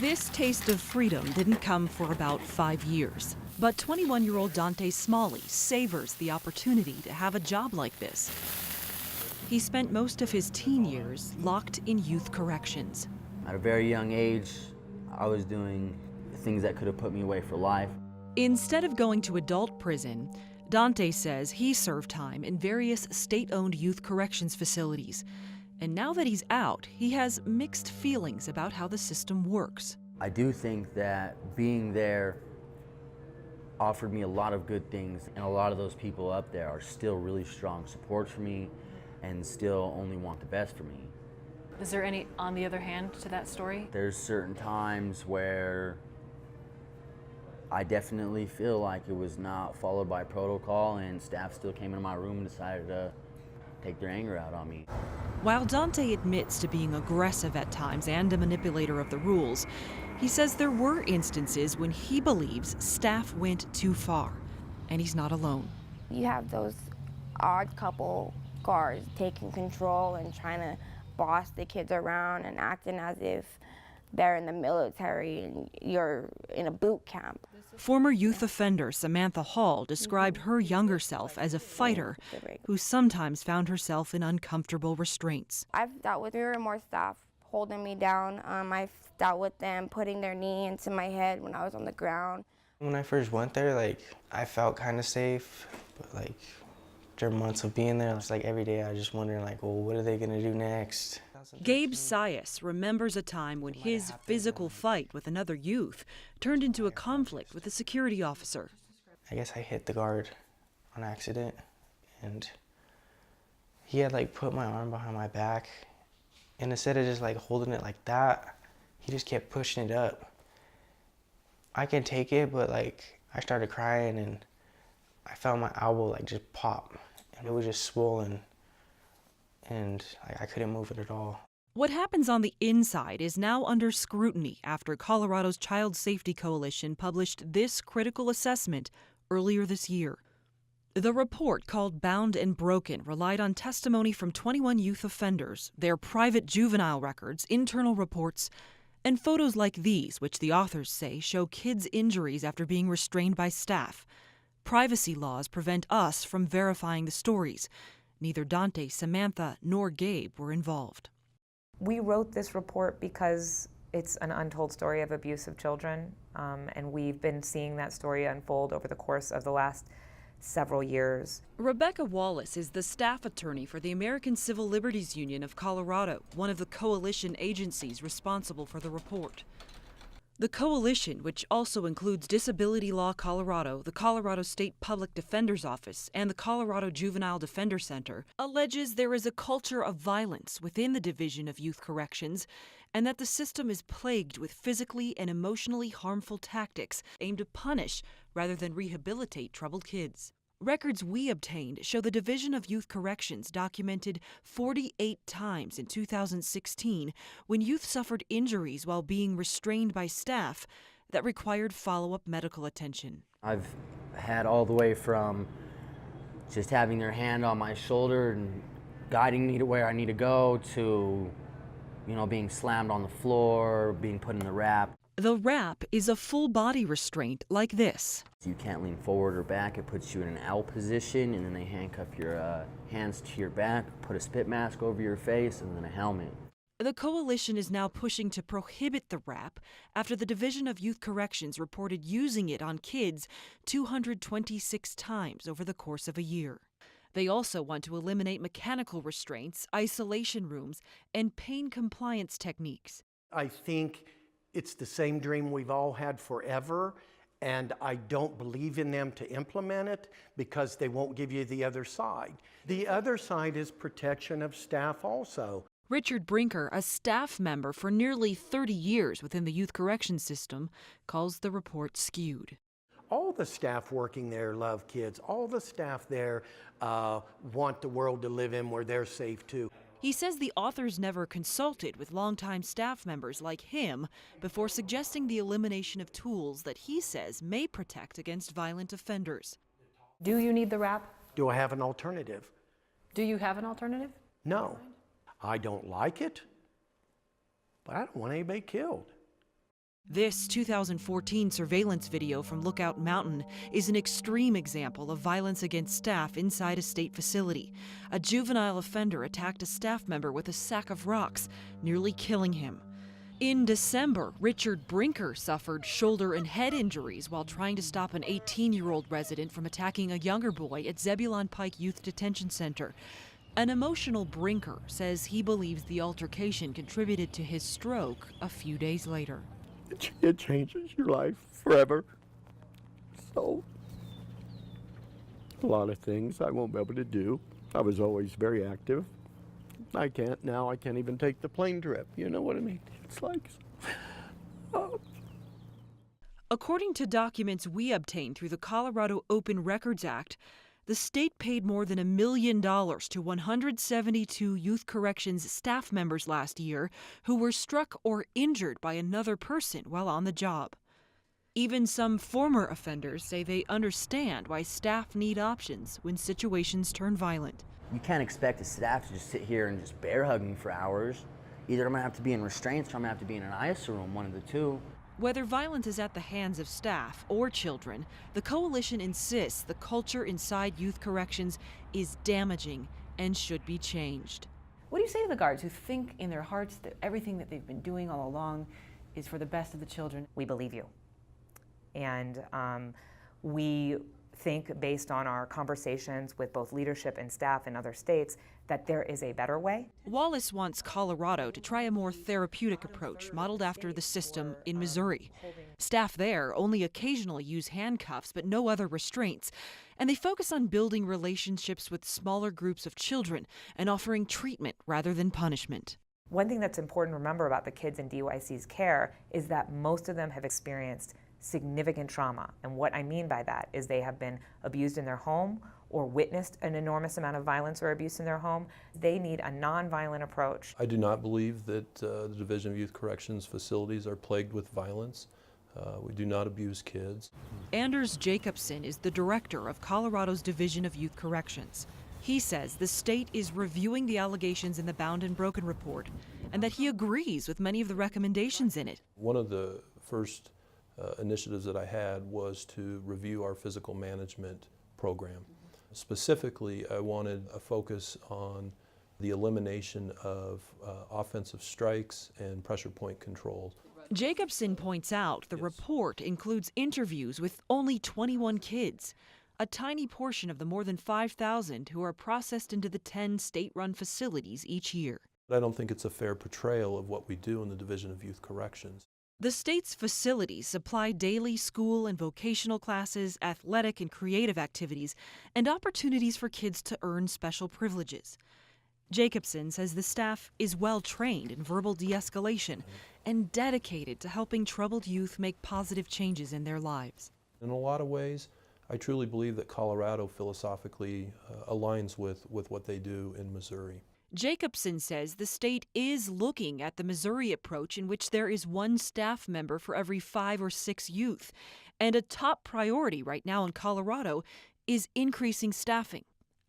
This taste of freedom didn't come for about 5 years, but 21-year-old Dante Smalley savors the opportunity to have a job like this. He spent most of his teen years locked in youth corrections. At a very young age, I was doing things that could have put me away for life. Instead of going to adult prison, Dante says he served time in various state-owned youth corrections facilities. And now that he's out, he has mixed feelings about how the system works. I do think that being there offered me a lot of good things, and a lot of those people up there are still really strong support for me and still only want the best for me. Is there any, on the other hand, to that story? There's certain times where I definitely feel like it was not followed by protocol, and staff still came into my room and decided to take their anger out on me. While Dante admits to being aggressive at times and a manipulator of the rules, he says there were instances when he believes staff went too far, and he's not alone. You have those odd couple guards taking control and trying to boss the kids around and acting as if they're in the military and you're in a boot camp. Former youth offender Samantha Hall described her younger self as a fighter who sometimes found herself in uncomfortable restraints. I've dealt with fewer and more staff holding me down. I've dealt with them putting their knee into my head when I was on the ground. When I first went there, I felt kind of safe, but after months of being there, it's every day I just wondering, well, what are they gonna do next? Gabe Sias remembers a time when his physical fight with another youth turned into a conflict with a security officer. I guess I hit the guard on accident, and he had put my arm behind my back, and instead of just holding it like that, he just kept pushing it up. I can take it, but I started crying, and I felt my elbow just pop, and it was just swollen. And I couldn't move it at all. What happens on the inside is now under scrutiny after Colorado's Child Safety Coalition published this critical assessment earlier this year. The report, called Bound and Broken, relied on testimony from 21 youth offenders, their private juvenile records, internal reports, and photos like these, which the authors say show kids' injuries after being restrained by staff. Privacy laws prevent us from verifying the stories. Neither Dante, Samantha, nor Gabe were involved. We wrote this report because it's an untold story of abuse of children, and we've been seeing that story unfold over the course of the last several years. Rebecca Wallace is the staff attorney for the American Civil Liberties Union of Colorado, one of the coalition agencies responsible for the report. The coalition, which also includes Disability Law Colorado, the Colorado State Public Defender's Office, and the Colorado Juvenile Defender Center, alleges there is a culture of violence within the Division of Youth Corrections and that the system is plagued with physically and emotionally harmful tactics aimed to punish rather than rehabilitate troubled kids. Records we obtained show the Division of Youth Corrections documented 48 times in 2016 when youth suffered injuries while being restrained by staff that required follow-up medical attention. I've had all the way from just having their hand on my shoulder and guiding me to where I need to go to, being slammed on the floor, being put in the wrap. The wrap is a full-body restraint like this. You can't lean forward or back. It puts you in an L position, and then they handcuff your hands to your back, put a spit mask over your face, and then a helmet. The coalition is now pushing to prohibit the wrap after the Division of Youth Corrections reported using it on kids 226 times over the course of a year. They also want to eliminate mechanical restraints, isolation rooms, and pain compliance techniques. I think it's the same dream we've all had forever, and I don't believe in them to implement it because they won't give you the other side. The other side is protection of staff also. Richard Brinker, a staff member for nearly 30 years within the youth corrections system, calls the report skewed. All the staff working there love kids. All the staff there want the world to live in where they're safe too. He says the authors never consulted with longtime staff members like him before suggesting the elimination of tools that he says may protect against violent offenders. Do you need the wrap? Do I have an alternative? Do you have an alternative? No. I don't like it, but I don't want anybody killed. This 2014 surveillance video from Lookout Mountain is an extreme example of violence against staff inside a state facility. A juvenile offender attacked a staff member with a sack of rocks, nearly killing him. In December, Richard Brinker suffered shoulder and head injuries while trying to stop an 18-year-old resident from attacking a younger boy at Zebulon Pike Youth Detention Center. An emotional Brinker says he believes the altercation contributed to his stroke a few days later. It changes your life forever. So, a lot of things I won't be able to do. I was always very active. I can't now. I can't even take the plane trip. You know what I mean? It's like... According to documents we obtained through the Colorado Open Records Act, the state paid more than $1 million to 172 youth corrections staff members last year who were struck or injured by another person while on the job. Even some former offenders say they understand why staff need options when situations turn violent. You can't expect the staff to just sit here and just bear hug me for hours. Either I'm gonna have to be in restraints or I'm gonna have to be in an ISO room, one of the two. Whether violence is at the hands of staff or children, the coalition insists the culture inside youth corrections is damaging and should be changed. What do you say to the guards who think in their hearts that everything that they've been doing all along is for the best of the children? We believe you. And we think, based on our conversations with both leadership and staff in other states, that there is a better way. Wallace wants Colorado to try a more therapeutic approach modeled after the system in Missouri. Staff there only occasionally use handcuffs but no other restraints, and they focus on building relationships with smaller groups of children and offering treatment rather than punishment. One thing that's important to remember about the kids in DYC's care is that most of them have experienced significant trauma. And what I mean by that is they have been abused in their home or witnessed an enormous amount of violence or abuse in their home. They need a nonviolent approach. I do not believe that the Division of Youth Corrections facilities are plagued with violence. We do not abuse kids. Anders Jacobson is the director of Colorado's Division of Youth Corrections. He says the state is reviewing the allegations in the Bound and Broken report and that he agrees with many of the recommendations in it. One of the first initiatives that I had was to review our physical management program. Specifically, I wanted a focus on the elimination of offensive strikes and pressure point control. Jacobson points out the report includes interviews with only 21 kids, a tiny portion of the more than 5,000 who are processed into the 10 state-run facilities each year. I don't think it's a fair portrayal of what we do in the Division of Youth Corrections. The state's facilities supply daily school and vocational classes, athletic and creative activities, and opportunities for kids to earn special privileges. Jacobson says the staff is well trained in verbal de-escalation and dedicated to helping troubled youth make positive changes in their lives. In a lot of ways, I truly believe that Colorado philosophically aligns with what they do in Missouri. Jacobson says the state is looking at the Missouri approach in which there is one staff member for every 5 or 6 youth, and a top priority right now in Colorado is increasing staffing.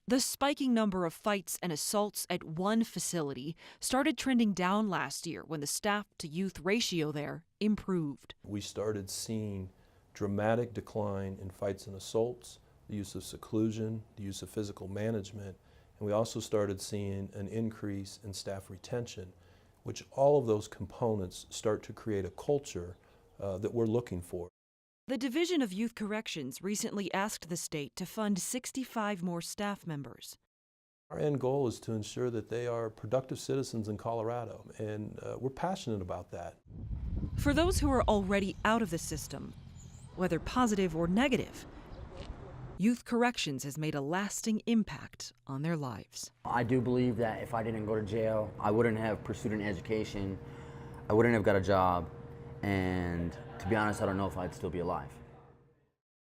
The spiking number of fights and assaults at one facility started trending down last year when the staff-to-youth ratio there improved. We started seeing dramatic decline in fights and assaults, the use of seclusion, the use of physical management, and we also started seeing an increase in staff retention, which all of those components start to create a culture that we're looking for. The Division of Youth Corrections recently asked the state to fund 65 more staff members. Our end goal is to ensure that they are productive citizens in Colorado, and we're passionate about that. For those who are already out of the system, whether positive or negative, Youth Corrections has made a lasting impact on their lives. I do believe that if I didn't go to jail, I wouldn't have pursued an education, I wouldn't have got a job, and to be honest, I don't know if I'd still be alive.